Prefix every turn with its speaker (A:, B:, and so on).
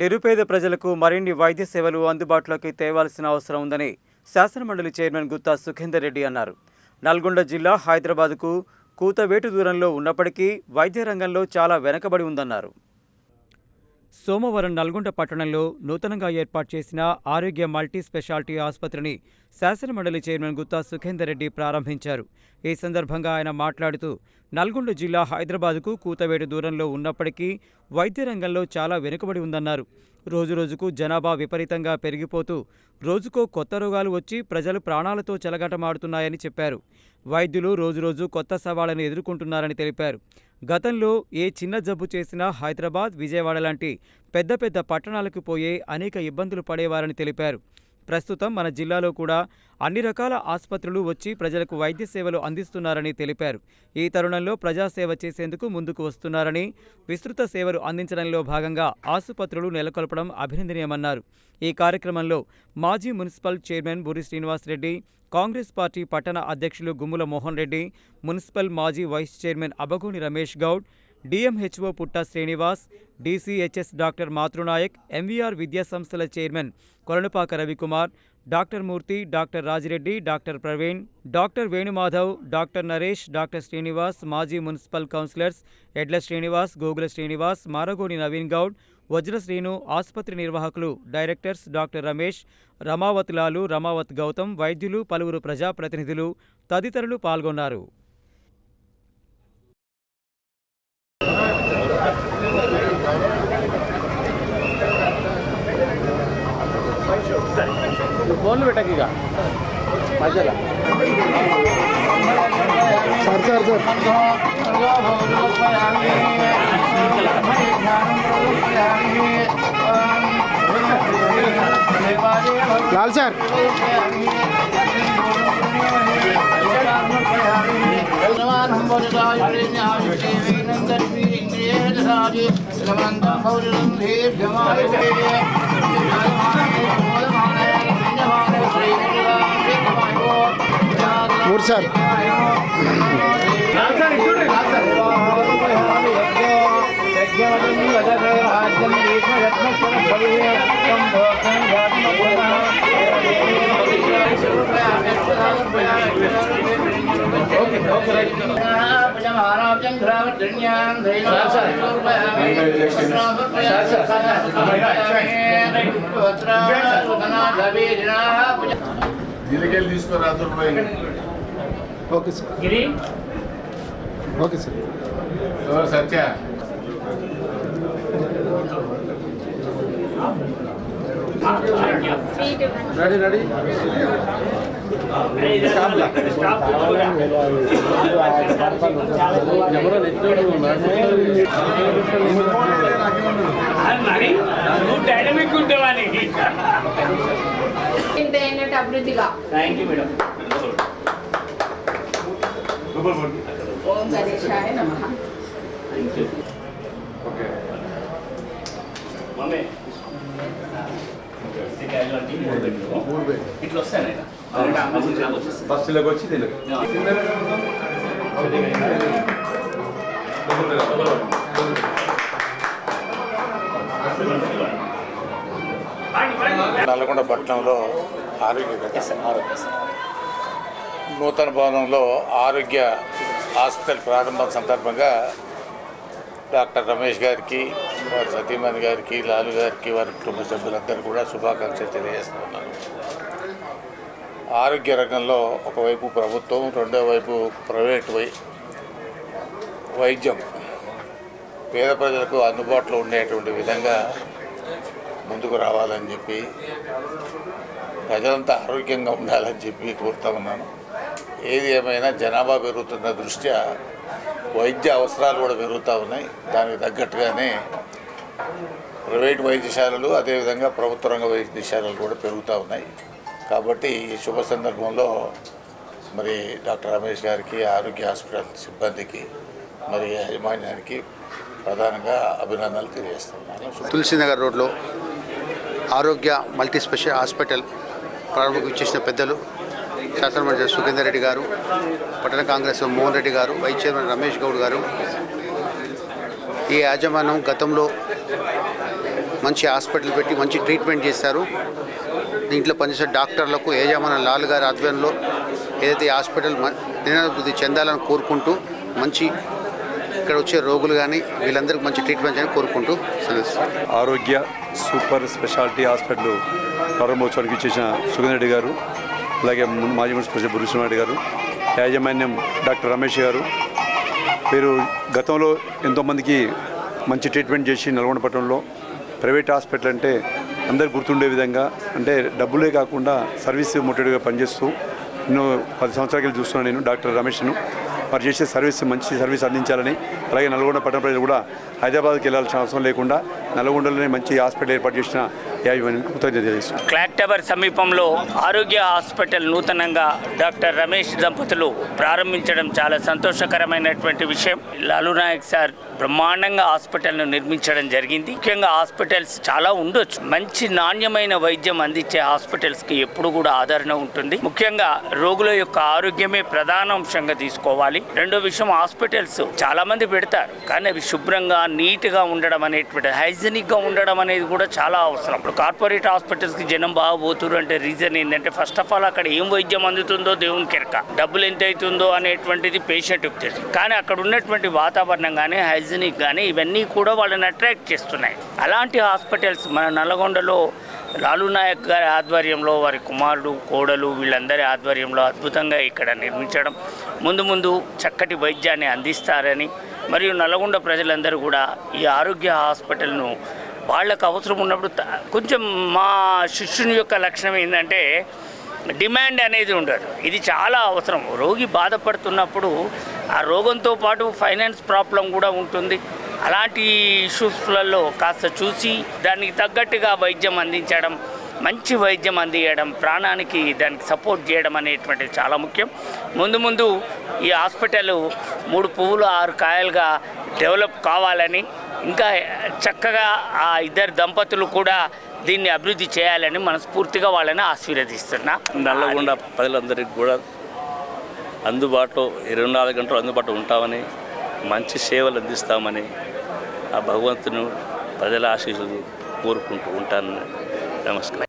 A: నిరుపేద ప్రజలకు మరిన్ని వైద్య సేవలు అందుబాటులోకి తేవాల్సిన అవసరం ఉందని శాసనమండలి చైర్మన్ గుత్తా సుఖేందర్ రెడ్డి అన్నారు. నల్గొండ జిల్లా హైదరాబాద్కు కూతవేటు దూరంలో ఉన్నప్పటికీ వైద్య రంగంలో చాలా వెనుకబడి ఉందన్నారు. సోమవారం నల్గొండ పట్టణంలో నూతనంగా ఏర్పాటు చేసిన ఆరోగ్య మల్టీ స్పెషాలిటీ ఆసుపత్రిని శాసనమండలి చైర్మన్ గుత్తా సుఖేందర్ రెడ్డి ప్రారంభించారు. ఈ సందర్భంగా ఆయన మాట్లాడుతూ నల్గొండ జిల్లా హైదరాబాద్కు కూతవేటు దూరంలో ఉన్నప్పటికీ వైద్య రంగంలో చాలా వెనుకబడి ఉందన్నారు. రోజురోజుకు జనాభా విపరీతంగా పెరిగిపోతూ రోజుకో కొత్త రోగాలు వచ్చి ప్రజలు ప్రాణాలతో చెలగాటమాడుతున్నాయని చెప్పారు. వైద్యులు రోజురోజు కొత్త సవాళ్లను ఎదుర్కొంటున్నారని తెలిపారు. గతంలో ఏ చిన్న జబ్బు చేసినా హైదరాబాద్, విజయవాడ లాంటి పెద్ద పెద్ద పట్టణాలకు పోయే అనేక ఇబ్బందులు పడేవారని తెలిపారు. ప్రస్తుతం మన జిల్లాలో కూడా అన్ని రకాల ఆసుపత్రులు వచ్చి ప్రజలకు వైద్య సేవలు అందిస్తున్నారని తెలిపారు. ఈ తరుణంలో ప్రజాసేవ చేసేందుకు ముందుకు వస్తున్నారని, విస్తృత సేవలు అందించడంలో భాగంగా ఆసుపత్రులు నెలకొల్పడం అభినందనీయమన్నారు. ఈ కార్యక్రమంలో మాజీ municipal chairman Boori Srinivasreddy, Congress party పట్టణ అధ్యక్షులు గుమ్ముల మోహన్ రెడ్డి, మున్సిపల్ మాజీ vice chairman Abagoni Ramesh Goud, DMHO Putta Srinivas, DCHS doctor Mathrunayak, MVR విద్యాసంస్థల chairman Kolanupaka Ravikumar, doctor Murthy, doctor Rajireddy, doctor Praveen, doctor Venumadhav, doctor Naresh, doctor Srinivas, మాజీ మున్సిపల్ కౌన్సిలర్స్ ఎడ్ల శ్రీనివాస్, గోగుల శ్రీనివాస్, మారగోని నవీన్ గౌడ్, వజ్ర శ్రీను, ఆసుపత్రి నిర్వాహకులు, డైరెక్టర్స్ డాక్టర్ రమేష్, రమావత్ లాలు, రమావత్ గౌతమ్, వైద్యులు, పలువురు ప్రజాప్రతినిధులు తదితరులు పాల్గొన్నారు.
B: ఫోన్లు పెట్టకిగా మధ్యలో లాల్ సార్ మూడు సార్
C: జిల్లాకెళ్ళి తీసుకురా.
B: Okay sir, okay sir.
C: Satya
B: ready ready ఎవరో
D: డైనమిక్ ఉంటావని
E: అభివృద్ధిగా ఓం గణేశాయ నమః.
D: ఇట్లా వస్తాయి
C: బస్సులోకి వచ్చి
F: నల్గొండ పట్టణంలో నూతన భవనంలో ఆరోగ్య హాస్పిటల్ ప్రారంభం సందర్భంగా డాక్టర్ రమేష్ గారికి, వారి సతీమణి గారికి, లాలు గారికి, వారి కుటుంబ సభ్యులందరూ కూడా శుభాకాంక్షలు తెలియజేస్తున్నాను. ఆరోగ్య రంగంలో ఒకవైపు ప్రభుత్వం, రెండో వైపు ప్రైవేట్ వైద్యం పేద ప్రజలకు అందుబాటులో ఉండేటువంటి విధంగా ముందుకు రావాలని చెప్పి, ప్రజలంతా ఆరోగ్యంగా ఉండాలని చెప్పి కోరుతా ఉన్నాను. ఏది ఏమైనా జనాభా పెరుగుతున్న దృష్ట్యా వైద్య అవసరాలు కూడా పెరుగుతూ ఉన్నాయి. దానికి తగ్గట్టుగానే ప్రైవేట్ వైద్యశాలలు, అదేవిధంగా ప్రభుత్వ రంగ వైద్యశాలలు కూడా పెరుగుతూ ఉన్నాయి. కాబట్టి ఈ శుభ సందర్భంలో మరి డాక్టర్ రమేష్ గారికి, ఆరోగ్య హాస్పిటల్ సిబ్బందికి, మరి యాజమాన్యానికి ప్రధానంగా అభినందనలు తెలియజేస్తున్నాను.
B: తులసీనగర్ రోడ్లో ఆరోగ్య మల్టీ స్పెషల్ హాస్పిటల్ ప్రారంభం ఇచ్చేసిన పెద్దలు శాసనమండలి సుఖేందర్ రెడ్డి గారు, పట్టణ కాంగ్రెస్ మోహన్ రెడ్డి గారు, వైస్ చైర్మన్ రమేష్ గౌడ్ గారు, ఈ యాజమాన్యం గతంలో మంచి హాస్పిటల్ పెట్టి మంచి ట్రీట్మెంట్ చేస్తారు. దీంట్లో పనిచేసే డాక్టర్లకు ఏజమాన లాల్ గారి ఆధ్వర్యంలో ఏదైతే ఈ హాస్పిటల్ నిరాభివృద్ధి చెందాలని కోరుకుంటూ మంచి ఇక్కడ వచ్చే రోగులు కానీ వీళ్ళందరికీ మంచి ట్రీట్మెంట్ అని కోరుకుంటూ సెలవిస్తాం.
G: ఆరోగ్య సూపర్ స్పెషాలిటీ హాస్పిటల్ ప్రారంభోత్సవానికి ఇచ్చేసిన సుగంధ రెడ్డి గారు, అలాగే మాజీ మున్సిపల్ ప్రెసిడెంట్ బుర్రిశ్వరరెడ్డి గారు, యాజమాన్యం డాక్టర్ రమేష్ గారు, వీరు గతంలో ఎంతోమందికి మంచి ట్రీట్మెంట్ చేసి నల్గొండ పట్టణంలో ప్రైవేట్ హాస్పిటల్ అంటే అందరు గుర్తుండే విధంగా, అంటే డబ్బులే కాకుండా సర్వీస్ మోటివేట్గా పనిచేస్తూ ఎన్నో 10 సంవత్సరాలు చూస్తున్నాను నేను డాక్టర్ రమేష్ను. వారు చేసే సర్వీస్ మంచి సర్వీస్ అందించాలని, అలాగే నల్గొండ పట్టణ ప్రజలు కూడా హైదరాబాద్కి వెళ్ళాల్సిన అవసరం లేకుండా నల్గొండలోనే మంచి హాస్పిటల్ ఏర్పాటు చేసిన యాజమాన్యానికి కృతజ్ఞతలు తెలియజేస్తున్నాను.
D: క్లాక్ టవర్ సమీపంలో ఆరోగ్య హాస్పిటల్ నూతనంగా డాక్టర్ రమేష్ దంపతులు ప్రారంభించడం చాలా సంతోషకరమైనటువంటి విషయం. లాలూ నాయక్ సార్ బ్రహ్మాండంగా హాస్పిటల్ను నిర్మించడం జరిగింది. ముఖ్యంగా హాస్పిటల్స్ చాలా ఉండొచ్చు, మంచి నాణ్యమైన వైద్యం అందించే హాస్పిటల్స్కి ఎప్పుడు కూడా ఆదరణ ఉంటుంది. ముఖ్యంగా రోగుల యొక్క ఆరోగ్యమే ప్రధాన అంశంగా తీసుకోవాలి. రెండో విషయం, హాస్పిటల్స్ చాలా మంది పెడతారు, కానీ అవి శుభ్రంగా నీట్గా ఉండడం అనేటువంటి, హైజీనిక్గా ఉండడం అనేది కూడా చాలా అవసరం. ఇప్పుడు కార్పొరేట్ హాస్పిటల్స్కి జనం బాగా పోతున్నారు అంటే రీజన్ ఏంటంటే, ఫస్ట్ ఆఫ్ ఆల్ అక్కడ ఏం వైద్యం అందుతుందో దేవుని కెరక, డబ్బులు ఎంత అవుతుందో అనేటువంటిది పేషెంట్కి తెలుసు. కానీ అక్కడ ఉన్నటువంటి వాతావరణం కానీ హైజీనిక్ కానీ ఇవన్నీ కూడా వాళ్ళని అట్రాక్ట్ చేస్తున్నాయి. అలాంటి హాస్పిటల్స్ మన నల్గొండలో లాలూ నాయక్ గారి ఆధ్వర్యంలో, వారి కుమారుడు కోడలు వీళ్ళందరి ఆధ్వర్యంలో అద్భుతంగా ఇక్కడ నిర్మించడం, ముందు చక్కటి వైద్యాన్ని అందిస్తారని, మరియు నల్గొండ ప్రజలందరూ కూడా ఈ ఆరోగ్య హాస్పిటల్ను వాళ్ళకు అవసరం ఉన్నప్పుడు కొంచెం, మా శిష్యుని యొక్క లక్షణం ఏంటంటే డిమాండ్ అనేది ఉండదు. ఇది చాలా అవసరం. రోగి బాధపడుతున్నప్పుడు ఆ రోగంతో పాటు ఫైనాన్స్ ప్రాబ్లం కూడా ఉంటుంది. అలాంటి ఇష్యూస్లలో కాస్త చూసి దానికి తగ్గట్టుగా వైద్యం అందించడం, మంచి వైద్యం అందించడం, ప్రాణానికి దానికి సపోర్ట్ చేయడం అనేటువంటిది చాలా ముఖ్యం. ముందు ఈ హాస్పిటల్ 3 పువ్వులు 6 కాయలుగా డెవలప్ కావాలని, ఇంకా చక్కగా ఆ ఇద్దరు దంపతులు కూడా దీన్ని అభివృద్ధి చేయాలని మనస్ఫూర్తిగా వాళ్ళని ఆశీర్వదిస్తున్నా.
H: నల్లగొండ ప్రజలందరికీ కూడా అందుబాటులో 24 గంటలు అందుబాటులో ఉంటామని, మంచి సేవలు అందిస్తామని ఆ భగవంతుని ప్రజల ఆశీస్సులు కోరుకుంటూ ఉంటాను. నమస్కారం.